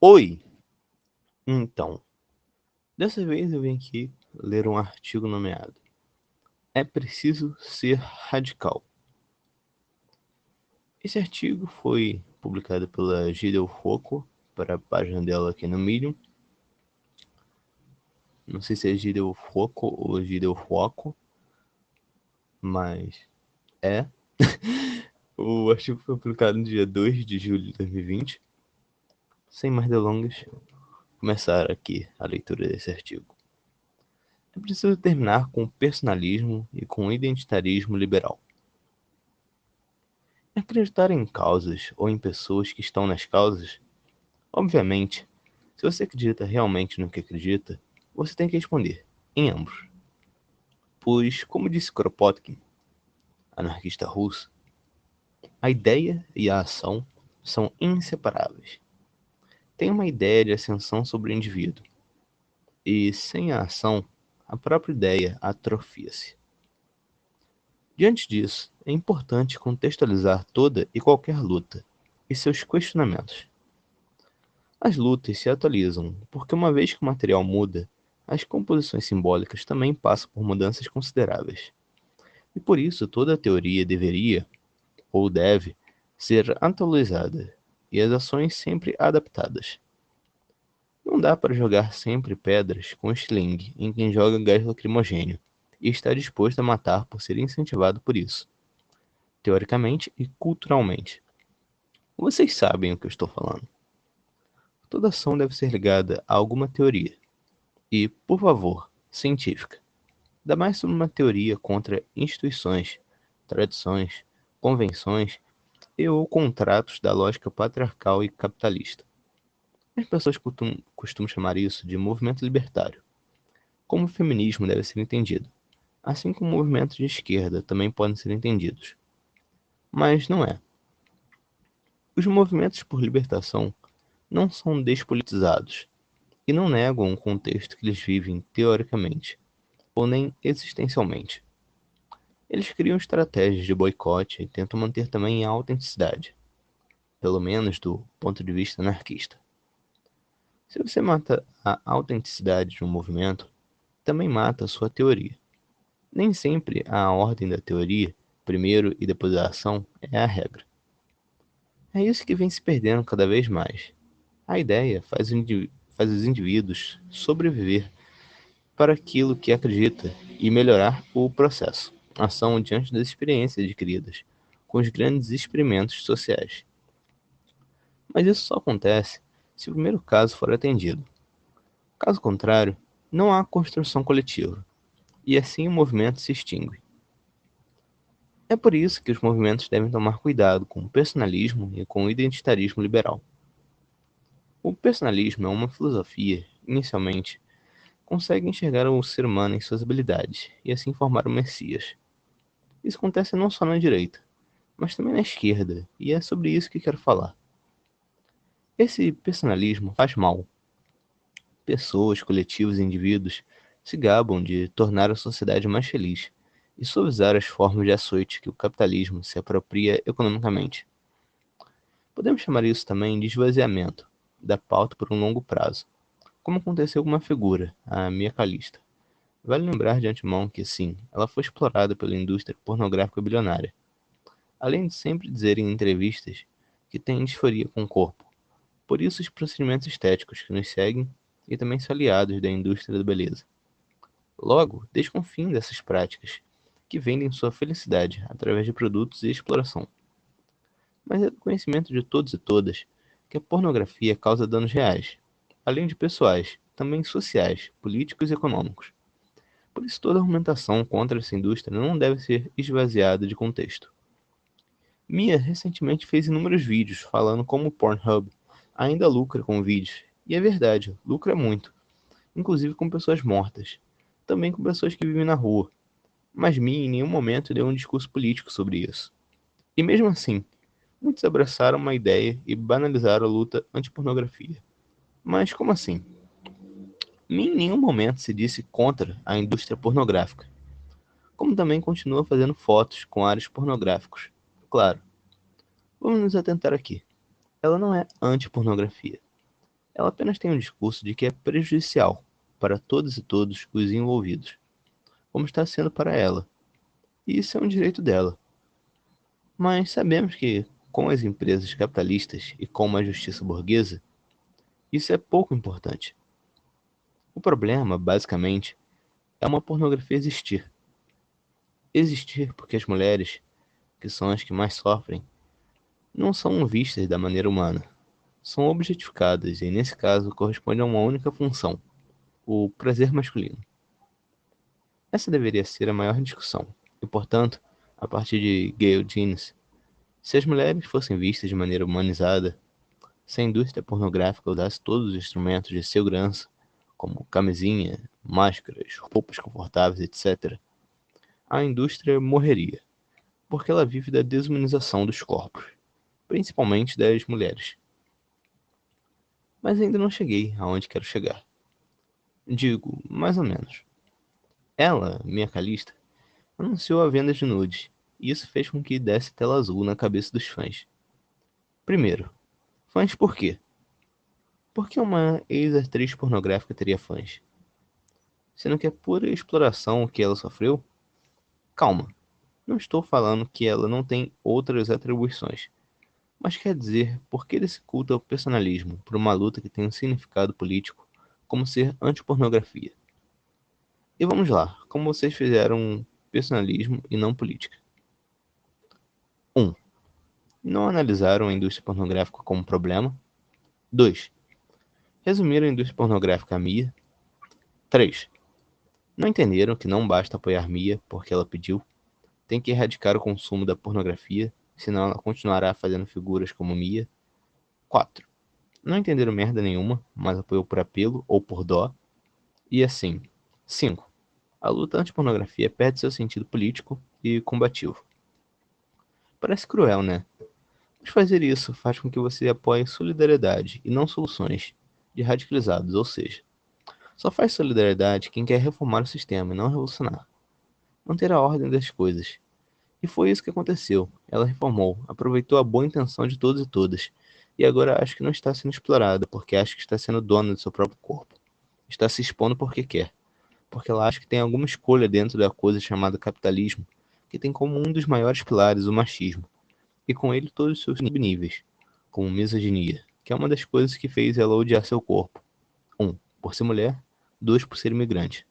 Oi! Então, dessa vez eu vim aqui ler um artigo nomeado É preciso ser radical. Esse artigo foi publicado pela Gidel Foco para a página dela aqui no Medium. Não sei se é Gidel Foco ou Gidel Foco, mas é. O artigo foi publicado no dia 2 de julho de 2020. Sem mais delongas, começar aqui a leitura desse artigo. É preciso terminar com o personalismo e com o identitarismo liberal. Acreditar em causas ou em pessoas que estão nas causas? Obviamente, se você acredita realmente no que acredita, você tem que responder em ambos. Pois, como disse Kropotkin, anarquista russo, a ideia e a ação são inseparáveis. Tem uma ideia de ascensão sobre o indivíduo, e sem a ação, a própria ideia atrofia-se. Diante disso, é importante contextualizar toda e qualquer luta e seus questionamentos. As lutas se atualizam, porque uma vez que o material muda, as composições simbólicas também passam por mudanças consideráveis. E por isso toda a teoria deveria, ou deve, ser atualizada, e as ações sempre adaptadas. Não dá para jogar sempre pedras com estilingue em quem joga gás lacrimogêneo, e está disposto a matar por ser incentivado por isso, teoricamente e culturalmente. Vocês sabem o que eu estou falando. Toda ação deve ser ligada a alguma teoria. E, por favor, científica. Ainda mais sobre uma teoria contra instituições, tradições, convenções e ou contratos da lógica patriarcal e capitalista. As pessoas costumam chamar isso de movimento libertário. Como o feminismo deve ser entendido, assim como movimentos de esquerda também podem ser entendidos. Mas não é. Os movimentos por libertação não são despolitizados e não negam um contexto que eles vivem teoricamente, ou nem existencialmente. Eles criam estratégias de boicote e tentam manter também a autenticidade, pelo menos do ponto de vista anarquista. Se você mata a autenticidade de um movimento, também mata a sua teoria. Nem sempre a ordem da teoria, primeiro e depois a ação, é a regra. É isso que vem se perdendo cada vez mais. A ideia faz os indivíduos sobreviver para aquilo que acredita e melhorar o processo, ação diante das experiências adquiridas, com os grandes experimentos sociais. Mas isso só acontece se o primeiro caso for atendido. Caso contrário, não há construção coletiva, e assim o movimento se extingue. É por isso que os movimentos devem tomar cuidado com o personalismo e com o identitarismo liberal. O personalismo é uma filosofia, inicialmente, consegue enxergar o ser humano em suas habilidades e assim formar o Messias. Isso acontece não só na direita, mas também na esquerda, e é sobre isso que quero falar. Esse personalismo faz mal. Pessoas, coletivos e indivíduos se gabam de tornar a sociedade mais feliz e suavizar as formas de açoite que o capitalismo se apropria economicamente. Podemos chamar isso também de esvaziamento da pauta por um longo prazo, como aconteceu com uma figura, a Mia Khalifa. Vale lembrar de antemão que, sim, ela foi explorada pela indústria pornográfica bilionária, além de sempre dizer em entrevistas que tem disforia com o corpo. Por isso, os procedimentos estéticos que nos seguem e também são aliados da indústria da beleza. Logo, desconfiem dessas práticas, que vendem sua felicidade através de produtos e exploração. Mas é do conhecimento de todos e todas que a pornografia causa danos reais, além de pessoais, também sociais, políticos e econômicos. Por isso, toda argumentação contra essa indústria não deve ser esvaziada de contexto. Mia recentemente fez inúmeros vídeos falando como o Pornhub ainda lucra com vídeos, e é verdade, lucra muito, inclusive com pessoas mortas, também com pessoas que vivem na rua, mas Mia em nenhum momento deu um discurso político sobre isso. E mesmo assim, muitos abraçaram uma ideia e banalizaram a luta anti-pornografia. Mas como assim? Mia em nenhum momento se disse contra a indústria pornográfica, como também continua fazendo fotos com ares pornográficos. Claro, vamos nos atentar aqui. Ela não é anti-pornografia. Ela apenas tem um discurso de que é prejudicial para todas e todos os envolvidos, como está sendo para ela. E isso é um direito dela. Mas sabemos que, com as empresas capitalistas e com uma justiça burguesa, isso é pouco importante. O problema, basicamente, é uma pornografia existir. Existir porque as mulheres, que são as que mais sofrem, não são vistas da maneira humana. São objetificadas e, nesse caso, corresponde a uma única função: o prazer masculino. Essa deveria ser a maior discussão, e, portanto, a partir de Gayle Jeans, se as mulheres fossem vistas de maneira humanizada, se a indústria pornográfica usasse todos os instrumentos de segurança, como camisinha, máscaras, roupas confortáveis, etc., a indústria morreria, porque ela vive da desumanização dos corpos, principalmente das mulheres. Mas ainda não cheguei aonde quero chegar. Digo, mais ou menos. Ela, Mia Khalifa, anunciou a venda de nudes, e isso fez com que desse tela azul na cabeça dos fãs. Primeiro, fãs por quê? Por que uma ex-atriz pornográfica teria fãs? Sendo que é pura exploração o que ela sofreu? Calma, não estou falando que ela não tem outras atribuições, mas quer dizer por que esse culto ao personalismo por uma luta que tem um significado político, como ser antipornografia? E vamos lá, como vocês fizeram personalismo e não política? 1. Não analisaram a indústria pornográfica como problema. 2. Resumiram a indústria pornográfica a Mia. 3. Não entenderam que não basta apoiar Mia porque ela pediu. Tem que erradicar o consumo da pornografia, senão ela continuará fazendo figuras como Mia. 4. Não entenderam merda nenhuma, mas apoiou por apelo ou por dó. E assim. 5. A luta anti-pornografia perde seu sentido político e combativo. Parece cruel, né? Mas fazer isso faz com que você apoie solidariedade e não soluções de radicalizados, ou seja, só faz solidariedade quem quer reformar o sistema e não revolucionar. Manter a ordem das coisas. E foi isso que aconteceu. Ela reformou, aproveitou a boa intenção de todos e todas, e agora acha que não está sendo explorada porque acha que está sendo dona do seu próprio corpo. Está se expondo porque quer, porque ela acha que tem alguma escolha dentro da coisa chamada capitalismo, que tem como um dos maiores pilares o machismo, e com ele todos os seus níveis, como misoginia, que é uma das coisas que fez ela odiar seu corpo. 1. Por ser mulher. 2. Por ser imigrante.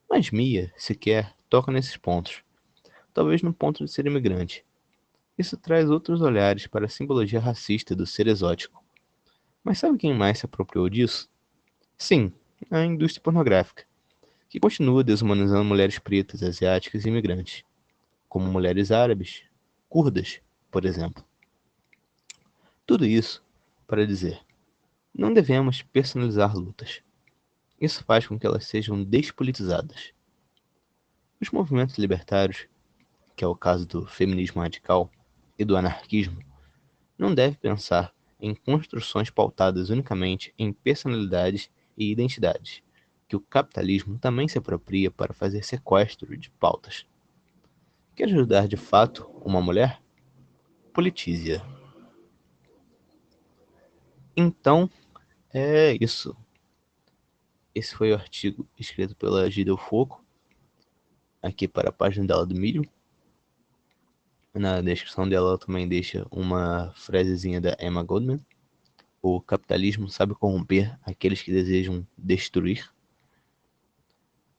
Mas Mia, sequer, toca nesses pontos. Talvez no ponto de ser imigrante. Isso traz outros olhares para a simbologia racista do ser exótico. Mas sabe quem mais se apropriou disso? Sim, a indústria pornográfica, que continua desumanizando mulheres pretas, asiáticas e imigrantes, como mulheres árabes, curdas, por exemplo. Tudo isso para dizer, não devemos personalizar lutas. Isso faz com que elas sejam despolitizadas. Os movimentos libertários, que é o caso do feminismo radical e do anarquismo, não devem pensar em construções pautadas unicamente em personalidades e identidades, que o capitalismo também se apropria para fazer sequestro de pautas. Quer ajudar de fato uma mulher? Politize-a. Então, é isso. Esse foi o artigo escrito pela Gidel Foco, aqui para a página dela do Medium. Na descrição dela ela também deixa uma frasezinha da Emma Goldman. O capitalismo sabe corromper aqueles que desejam destruir.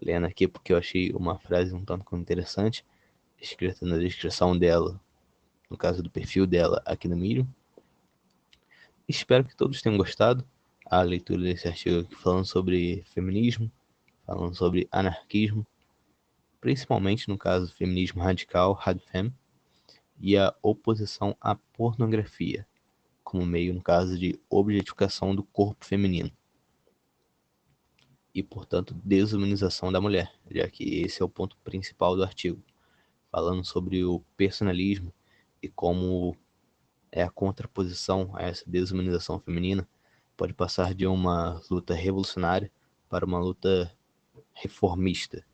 Lendo aqui porque eu achei uma frase um tanto interessante, escrita na descrição dela, no caso do perfil dela aqui no Medium. Espero que todos tenham gostado a leitura desse artigo aqui falando sobre feminismo, falando sobre anarquismo, principalmente no caso do feminismo radical, radfem, e a oposição à pornografia, como meio, no caso, de objetificação do corpo feminino e, portanto, desumanização da mulher, já que esse é o ponto principal do artigo, falando sobre o personalismo e como é a contraposição a essa desumanização feminina pode passar de uma luta revolucionária para uma luta reformista,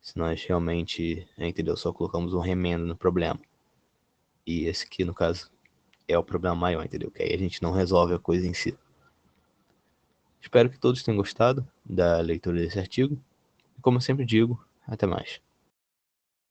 se nós realmente, entendeu, só colocamos um remendo no problema. E esse aqui, no caso, é o problema maior, entendeu? Que aí a gente não resolve a coisa em si. Espero que todos tenham gostado da leitura desse artigo. E como eu sempre digo, até mais.